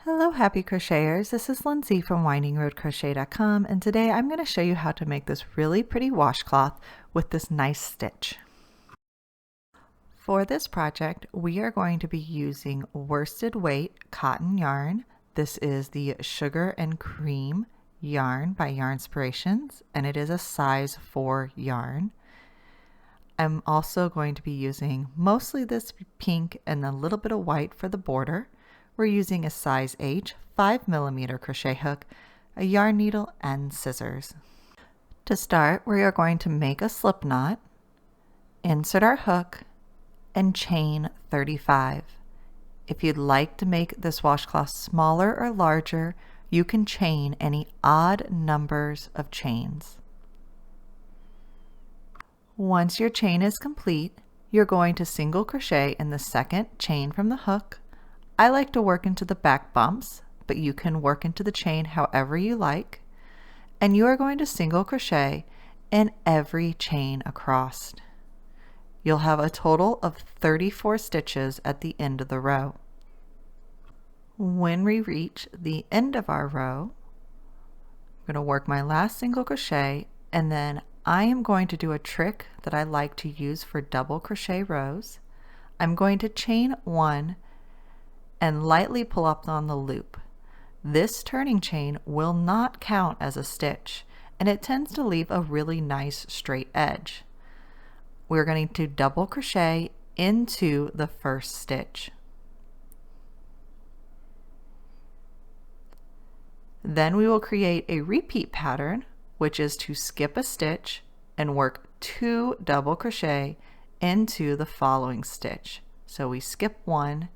Hello happy crocheters, this is Lindsay from windingroadcrochet.com and today I'm going to show you how to make this really pretty washcloth with this nice stitch. For this project we are going to be using worsted weight cotton yarn. This is the Sugar and Cream yarn by Yarnspirations and it is a size 4 yarn. I'm also going to be using mostly this pink and a little bit of white for the border. We're using a size H 5mm crochet hook, a yarn needle, and scissors. To start, we are going to make a slip knot, insert our hook, and chain 35. If you'd like to make this washcloth smaller or larger, you can chain any odd numbers of chains. Once your chain is complete, you're going to single crochet in the second chain from the hook. I like to work into the back bumps, but you can work into the chain however you like. And you are going to single crochet in every chain across. You'll have a total of 34 stitches at the end of the row. When we reach the end of our row, I'm going to work my last single crochet, and then I am going to do a trick that I like to use for double crochet rows. I'm going to chain one and lightly pull up on the loop. This turning chain will not count as a stitch, and it tends to leave a really nice straight edge. We're going to double crochet into the first stitch. Then we will create a repeat pattern, which is to skip a stitch and work 2 double crochet into the following stitch. So we skip one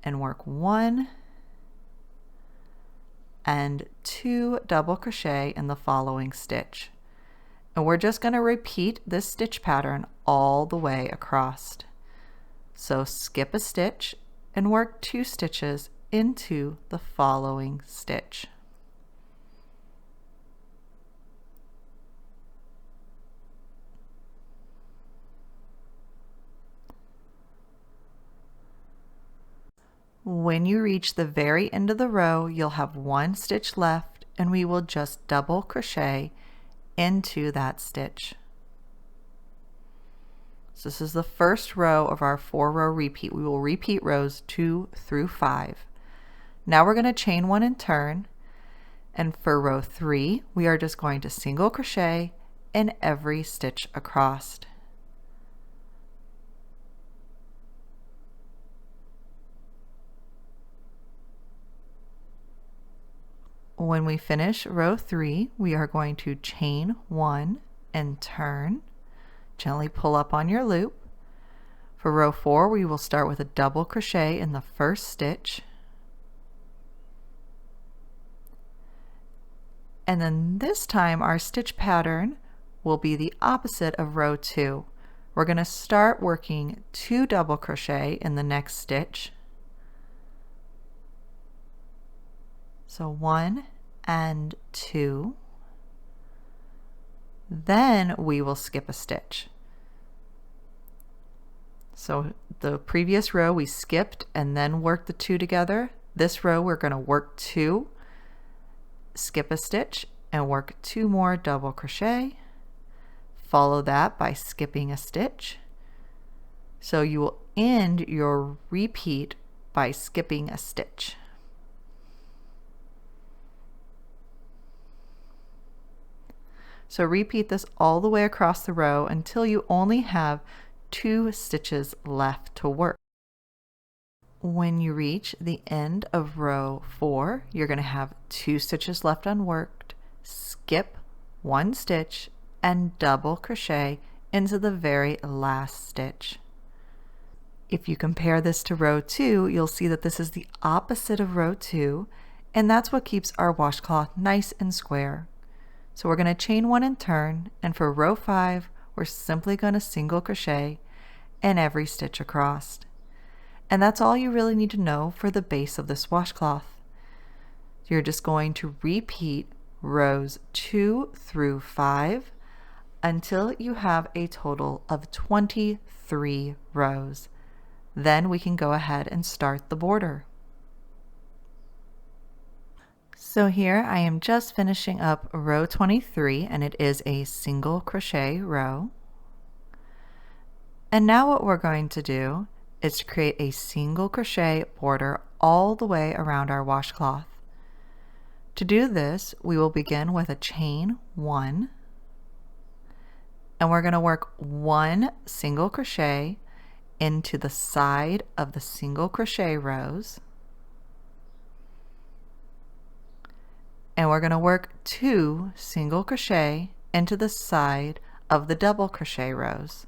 and work 1 and 2 double crochet in the following stitch. And we're just going to repeat this stitch pattern all the way across. So skip a stitch and work 2 stitches into the following stitch. When you reach the very end of the row, you'll have 1 stitch left, and we will just double crochet into that stitch. So this is the first row of our 4-row repeat. We will repeat rows 2 through 5. Now we're going to chain 1 and turn, and for row 3 we are just going to single crochet in every stitch across. When we finish row 3, we are going to chain 1 and turn. Gently pull up on your loop. For row 4, we will start with a double crochet in the first stitch. And then this time our stitch pattern will be the opposite of row 2. We're going to start working 2 double crochet in the next stitch. So 1 and 2. Then we will skip a stitch. So the previous row we skipped and then worked the 2 together. This row we're going to work 2, skip a stitch, and work 2 more double crochet. Follow that by skipping a stitch. So you will end your repeat by skipping a stitch. So repeat this all the way across the row until you only have 2 stitches left to work. When you reach the end of row 4, you're going to have 2 stitches left unworked. Skip 1 stitch and double crochet into the very last stitch. If you compare this to row 2, you'll see that this is the opposite of row 2, and that's what keeps our washcloth nice and square. So we're going to chain 1 and turn, and for row 5 we're simply going to single crochet in every stitch across. And that's all you really need to know for the base of this washcloth. You're just going to repeat rows 2 through 5 until you have a total of 23 rows. Then we can go ahead and start the border. So here I am just finishing up row 23, and it is a single crochet row. And now what we're going to do is create a single crochet border all the way around our washcloth. To do this, we will begin with a chain 1, and we're going to work 1 single crochet into the side of the single crochet rows, and we're going to work 2 single crochet into the side of the double crochet rows.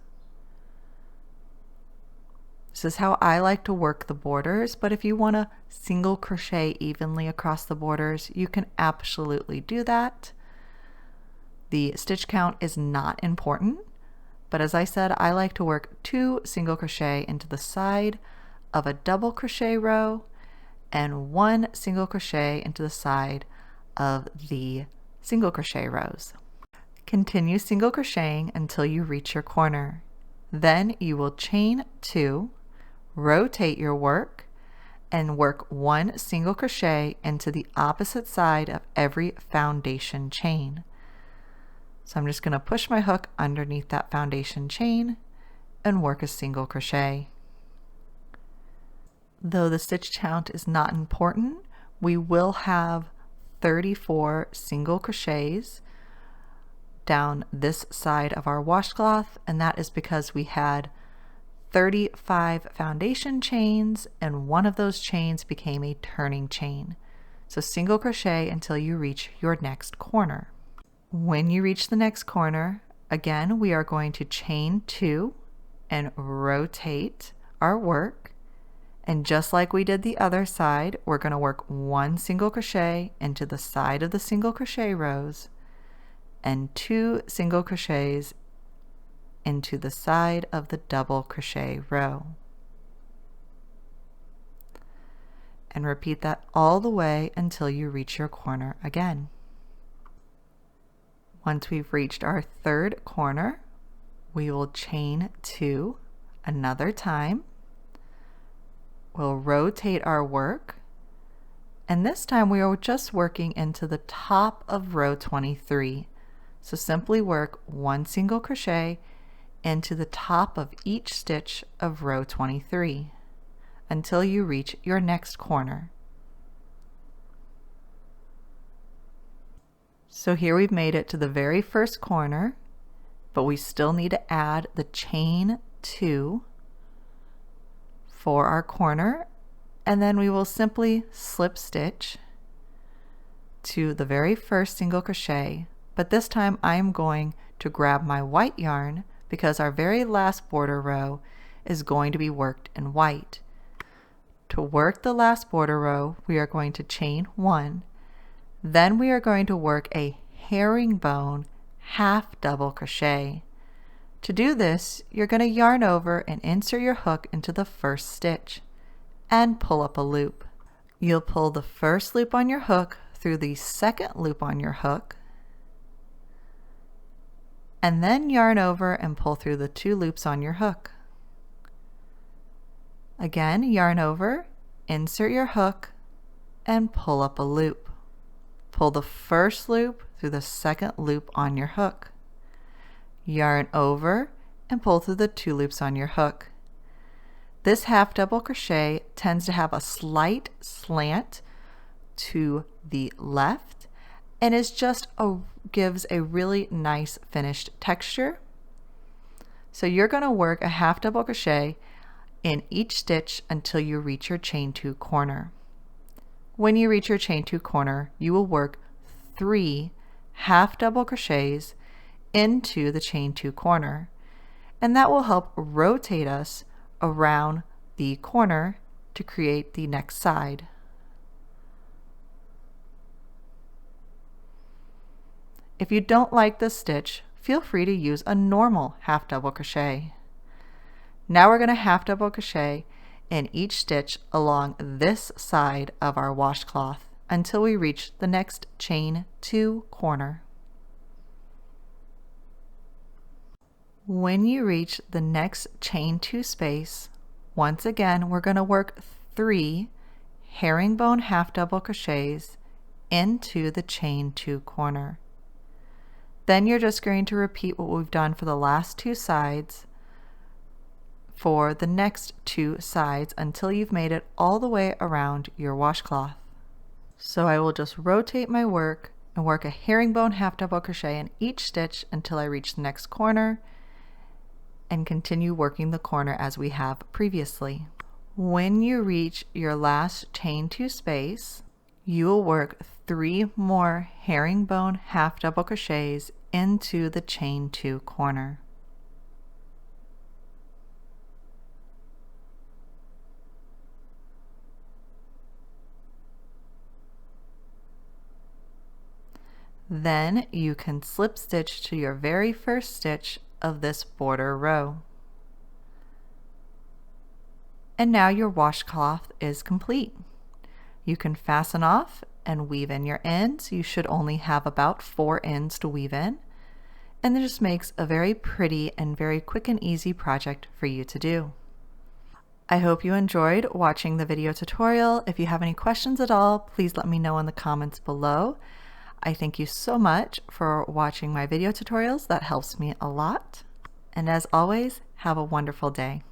This is how I like to work the borders, but if you want to single crochet evenly across the borders, you can absolutely do that. The stitch count is not important, but as I said, I like to work 2 single crochet into the side of a double crochet row and 1 single crochet into the side of the single crochet rows. Continue single crocheting until you reach your corner. Then you will chain 2, rotate your work, and work 1 single crochet into the opposite side of every foundation chain. So I'm just going to push my hook underneath that foundation chain and work a single crochet. Though the stitch count is not important, we will have 34 single crochets down this side of our washcloth, and that is because we had 35 foundation chains, and one of those chains became a turning chain. So single crochet until you reach your next corner. When you reach the next corner, again, we are going to chain 2 and rotate our work. And just like we did the other side, we're going to work 1 single crochet into the side of the single crochet rows and 2 single crochets into the side of the double crochet row. And repeat that all the way until you reach your corner again. Once we've reached our 3rd corner, we will chain 2 another time. We'll rotate our work, and this time we are just working into the top of row 23. So simply work 1 single crochet into the top of each stitch of row 23 until you reach your next corner. So here we've made it to the very first corner, but we still need to add the chain 2 for our corner, and then we will simply slip stitch to the very first single crochet. But this time I'm going to grab my white yarn because our very last border row is going to be worked in white. To work the last border row, we are going to chain 1. Then we are going to work a herringbone half double crochet. To do this, you're going to yarn over and insert your hook into the first stitch and pull up a loop. You'll pull the first loop on your hook through the second loop on your hook, and then yarn over and pull through the 2 loops on your hook. Again, yarn over, insert your hook, and pull up a loop. Pull the first loop through the second loop on your hook. Yarn over and pull through the 2 loops on your hook. This half double crochet tends to have a slight slant to the left and is just gives a really nice finished texture. So you're going to work a half double crochet in each stitch until you reach your chain 2 corner. When you reach your chain 2 corner, you will work 3 half double crochets into the chain 2 corner, and that will help rotate us around the corner to create the next side. If you don't like this stitch, feel free to use a normal half double crochet. Now we're going to half double crochet in each stitch along this side of our washcloth until we reach the next chain 2 corner. When you reach the next chain 2 space, once again we're going to work 3 herringbone half double crochets into the chain 2 corner. Then you're just going to repeat what we've done for the last 2 sides for the next 2 sides until you've made it all the way around your washcloth. So I will just rotate my work and work a herringbone half double crochet in each stitch until I reach the next corner, and continue working the corner as we have previously. When you reach your last chain 2 space, you will work 3 more herringbone half double crochets into the chain 2 corner. Then you can slip stitch to your very first stitch of this border row. And now your washcloth is complete. You can fasten off and weave in your ends. You should only have about 4 ends to weave in. And this just makes a very pretty and very quick and easy project for you to do. I hope you enjoyed watching the video tutorial. If you have any questions at all, please let me know in the comments below. I thank you so much for watching my video tutorials. That helps me a lot. And as always, have a wonderful day.